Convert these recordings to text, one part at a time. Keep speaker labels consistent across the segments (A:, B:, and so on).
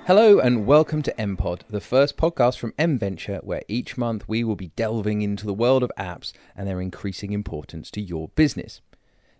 A: Hello and welcome to mPod, the first podcast from mVenture, where each month we will be delving into the world of apps and their increasing importance to your business.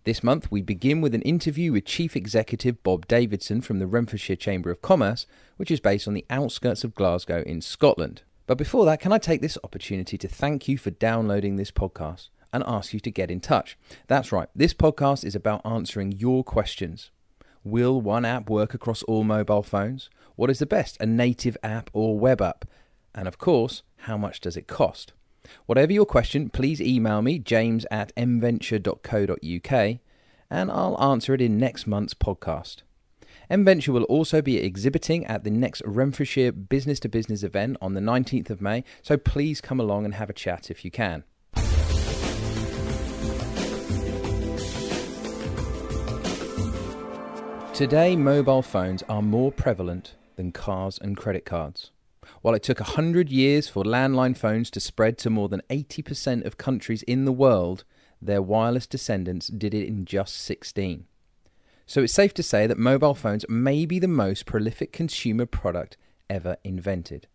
A: This month we begin with an interview with Chief Executive Bob Davidson from the Renfrewshire Chamber of Commerce, which is based on the outskirts of Glasgow in Scotland. But before that, can I take this opportunity to thank you for downloading this podcast and ask you to get in touch. That's right, this podcast is about answering your questions. Will one app work across all mobile phones? What is the best, a native app or web app? And of course, how much does it cost? Whatever your question, please email me, james@mventure.co.uk, and I'll answer it in next month's podcast. mVenture will also be exhibiting at the next Renfrewshire Business to Business event on the 19th of May, so please come along and have a chat if you can. Today, mobile phones are more prevalent than cars and credit cards. While it took 100 years for landline phones to spread to more than 80% of countries in the world, their wireless descendants did it in just 16. So it's safe to say that mobile phones may be the most prolific consumer product ever invented.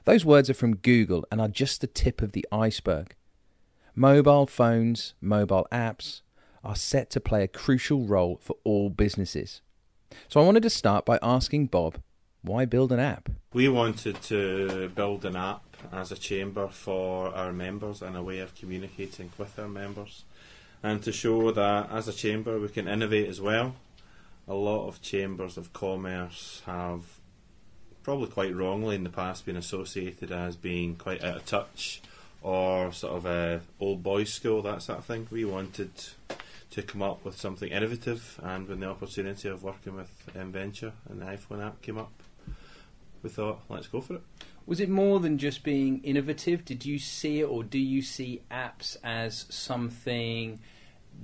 A: Those words are from Google and are just the tip of the iceberg. Mobile phones, mobile apps, are set to play a crucial role for all businesses. So I wanted to start by asking Bob, why build an app?
B: We wanted to build an app as a chamber for our members and a way of communicating with our members, and to show that as a chamber we can innovate as well. A lot of chambers of commerce have, probably quite wrongly in the past, been associated as being quite out of touch or sort of a old boys school, that sort of thing. We wanted to come up with something innovative, and when the opportunity of working with mVenture and the iPhone app came up, we thought, let's go for it.
A: Was it more than just being innovative? Did you see it, or do you see apps as something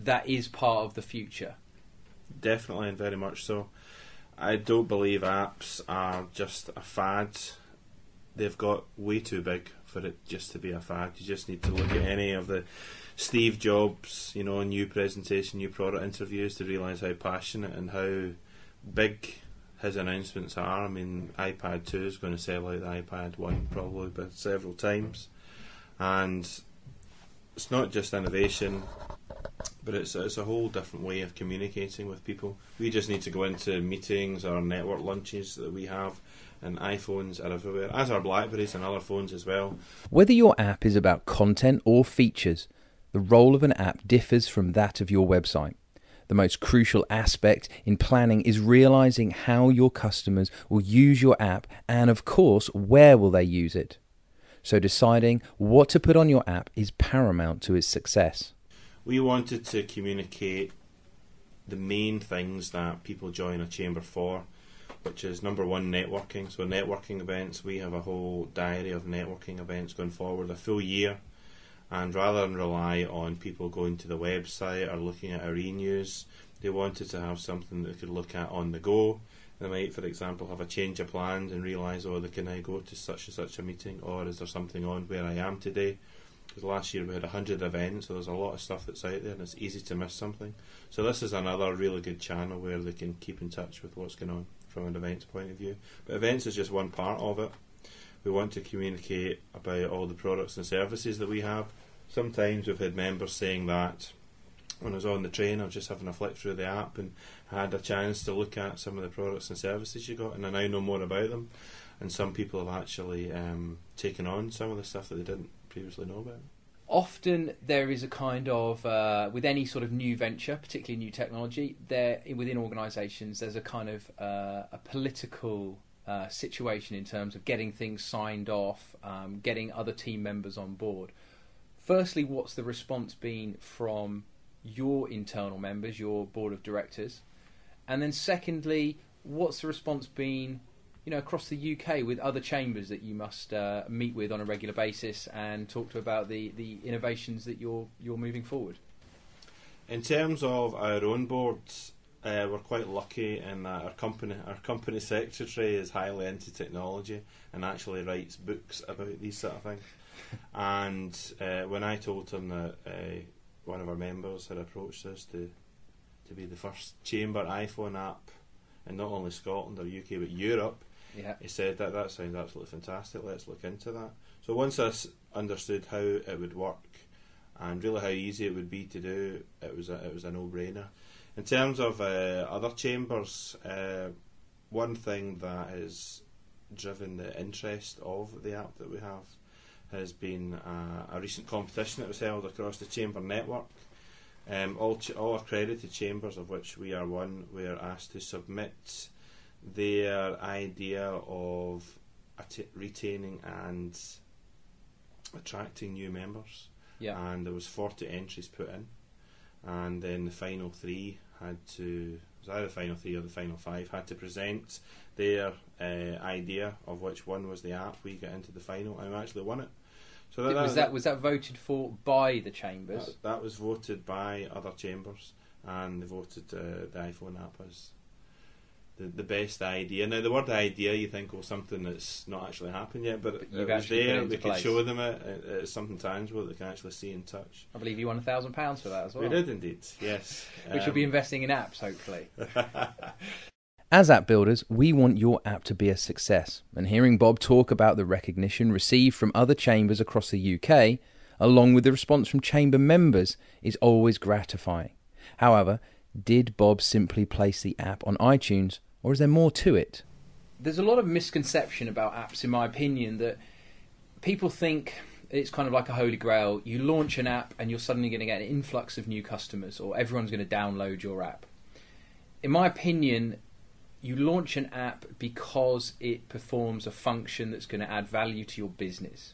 A: that is part of the future?
B: Definitely, and very much so. I don't believe apps are just a fad. They've got way too big for it just to be a fad. You just need to look at any of the Steve Jobs, new presentation, new product interviews to realise how passionate and how big his announcements are. I mean, iPad 2 is going to sell out the iPad 1 probably by several times. And it's not just innovation, but it's a whole different way of communicating with people. We just need to go into meetings or network lunches that we have, and iPhones are everywhere, as are BlackBerries and other phones as well.
A: Whether your app is about content or features, the role of an app differs from that of your website. The most crucial aspect in planning is realizing how your customers will use your app, and of course, where will they use it. So deciding what to put on your app is paramount to its success.
B: We wanted to communicate the main things that people join a chamber for, which is number one, networking. So networking events, we have a whole diary of networking events going forward, a full year. And rather than rely on people going to the website or looking at our e-news, they wanted to have something that they could look at on the go. They might, for example, have a change of plans and realise, they can now go to such and such a meeting, or is there something on where I am today? Because last year we had 100 events, so there's a lot of stuff that's out there and it's easy to miss something. So this is another really good channel where they can keep in touch with what's going on from an events point of view. But events is just one part of it. We want to communicate about all the products and services that we have. Sometimes we've had members saying that when I was on the train I was just having a flick through the app and had a chance to look at some of the products and services you got, and I now know more about them. And some people have actually taken on some of the stuff that they didn't previously know about.
A: Often there is a kind of, with any sort of new venture, particularly new technology, there within organisations there's a kind of a political situation in terms of getting things signed off, getting other team members on board. Firstly, what's the response been from your internal members, your board of directors? And then secondly, what's the response been across the UK with other chambers that you must meet with on a regular basis and talk to about the innovations that you're moving forward?
B: In terms of our own boards, we're quite lucky in that our company secretary is highly into technology and actually writes books about these sort of things. And when I told him that one of our members had approached us to be the first chamber iPhone app in not only Scotland or UK but Europe,
A: Yeah.
B: He said that sounds absolutely fantastic. Let's look into that. So once I understood how it would work and really how easy it would be to do, it was a no-brainer. In terms of other chambers, one thing that has driven the interest of the app that we have has been a recent competition that was held across the chamber network. All accredited chambers, of which we are one, were asked to submit their idea of retaining and attracting new members.
A: Yeah.
B: And there was 40 entries put in, and then the final three had to, it was either the final three or the final five, had to present their idea of which one was the app. We got into the final and we actually won it. So
A: was that voted for by the chambers?
B: That was voted by other chambers, and they voted the iPhone app as the best idea. Now, the word idea, you think, something that's not actually happened yet, but it was there. We could show them it. It's something tangible that they can actually see and touch.
A: I believe you won £1,000 for that as well.
B: We did indeed, yes.
A: Which will be investing in apps, hopefully. As app builders, we want your app to be a success, and hearing Bob talk about the recognition received from other chambers across the UK, along with the response from chamber members, is always gratifying. However, did Bob simply place the app on iTunes, or is there more to it? There's a lot of misconception about apps, in my opinion, that people think it's kind of like a holy grail. You launch an app and you're suddenly going to get an influx of new customers, or everyone's going to download your app. In my opinion, you launch an app because it performs a function that's going to add value to your business.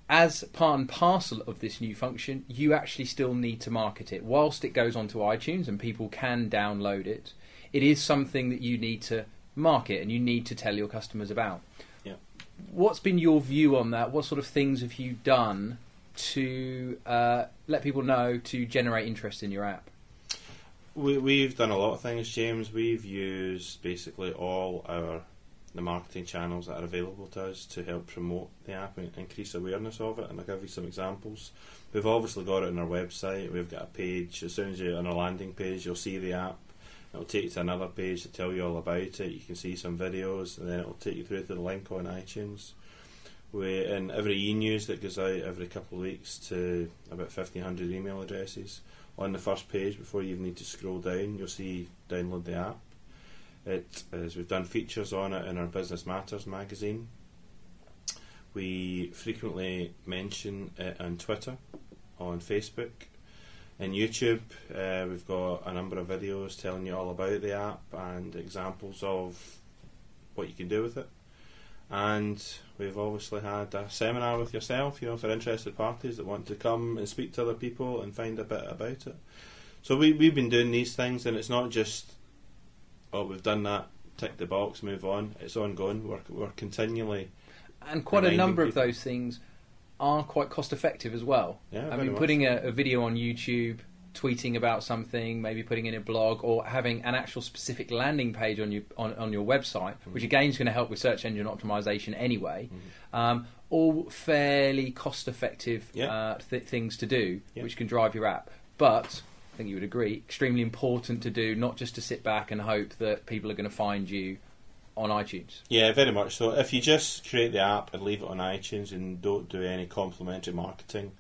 A: As part and parcel of this new function, you actually still need to market it. Whilst it goes onto iTunes and people can download it, it is something that you need to market and you need to tell your customers about.
B: Yeah.
A: What's been your view on that? What sort of things have you done to let people know, to generate interest in your app?
B: We've done a lot of things, James. We've used basically all the marketing channels that are available to us to help promote the app and increase awareness of it, and I'll give you some examples. We've obviously got it on our website. We've got a page. As soon as you're on our landing page, you'll see the app. It'll take you to another page to tell you all about it. You can see some videos, and then it'll take you through to the link on iTunes. In every e-news that goes out every couple of weeks to about 1,500 email addresses, on the first page, before you even need to scroll down, you'll see download the app. We've done features on it in our Business Matters magazine. We frequently mention it on Twitter, on Facebook, and YouTube. We've got a number of videos telling you all about the app and examples of what you can do with it. And we've obviously had a seminar with yourself, for interested parties that want to come and speak to other people and find a bit about it. So we've been doing these things, and it's not just, we've done that, tick the box, move on. It's ongoing. We're continually,
A: and quite a number of those things are quite cost effective as well.
B: Yeah,
A: I mean, putting a video on YouTube, tweeting about something, maybe putting in a blog, or having an actual specific landing page on your website, which again is going to help with search engine optimization anyway. All fairly cost-effective things to do, which can drive your app. But I think you would agree, extremely important to do, not just to sit back and hope that people are going to find you on iTunes. Yeah,
B: very much so. If you just create the app and leave it on iTunes and don't do any complimentary marketing,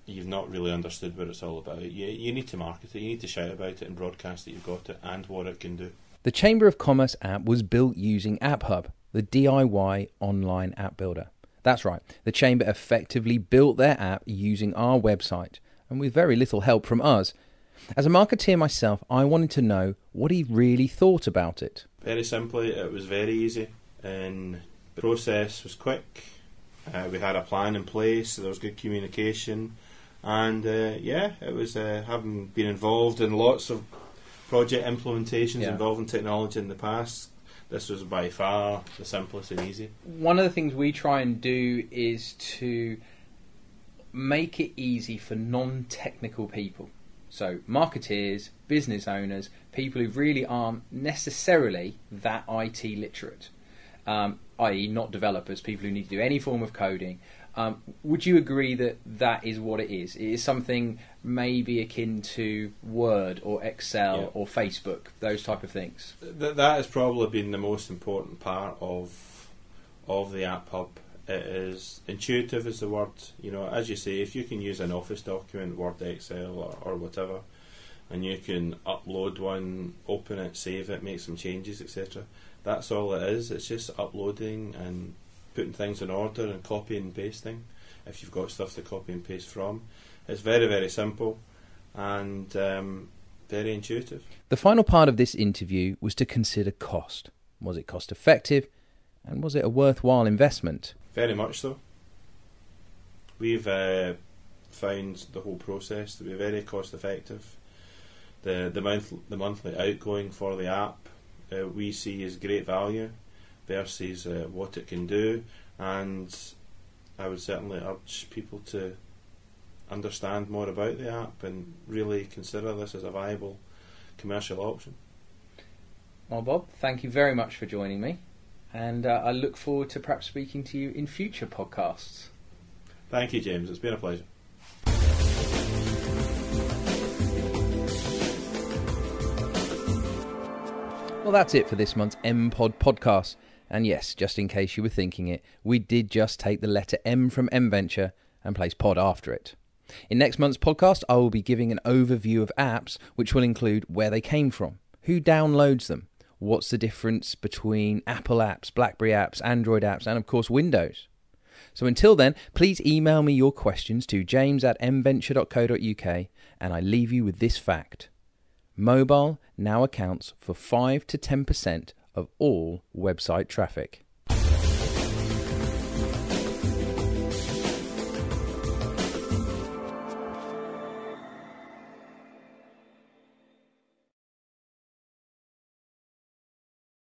B: you've not really understood what it's all about. You need to market it, you need to shout about it and broadcast that you've got it and what it can do.
A: The Chamber of Commerce app was built using AppHub, the DIY online app builder. That's right, the Chamber effectively built their app using our website, and with very little help from us. As a marketeer myself, I wanted to know what he really thought about it.
B: Very simply, it was very easy, and the process was quick. We had a plan in place, so there was good communication. And it was having been involved in lots of project implementations involving technology in the past. This was by far the simplest and easy.
A: One of the things we try and do is to make it easy for non-technical people. So marketeers, business owners, people who really aren't necessarily that IT literate, i.e. not developers, people who need to do any form of coding. Would you agree that that is what it is? It is something maybe akin to Word or Excel or Facebook, those type of things?
B: That has probably been the most important part of the App Hub. It is intuitive is the word. You know, as you say, if you can use an Office document, Word, Excel or whatever, and you can upload one, open it, save it, make some changes, etc. That's all it is. It's just uploading and putting things in order and copying and pasting if you've got stuff to copy and paste from. It's very, very simple and very intuitive.
A: The final part of this interview was to consider cost. Was it cost effective, and was it a worthwhile investment?
B: Very much so. We've found the whole process to be very cost effective. The monthly outgoing for the app we see as great value versus what it can do, and I would certainly urge people to understand more about the app and really consider this as a viable commercial option.
A: Well, Bob, thank you very much for joining me, and I look forward to perhaps speaking to you in future podcasts.
B: Thank you, James. It's been a pleasure.
A: Well, that's it for this month's mPod podcast. And yes, just in case you were thinking it, we did just take the letter M from mVenture and place pod after it. In next month's podcast, I will be giving an overview of apps, which will include where they came from, who downloads them, what's the difference between Apple apps, BlackBerry apps, Android apps, and of course Windows. So until then, please email me your questions to james@mventure.co.uk, and I leave you with this fact. Mobile now accounts for 5 to 10% of all website traffic.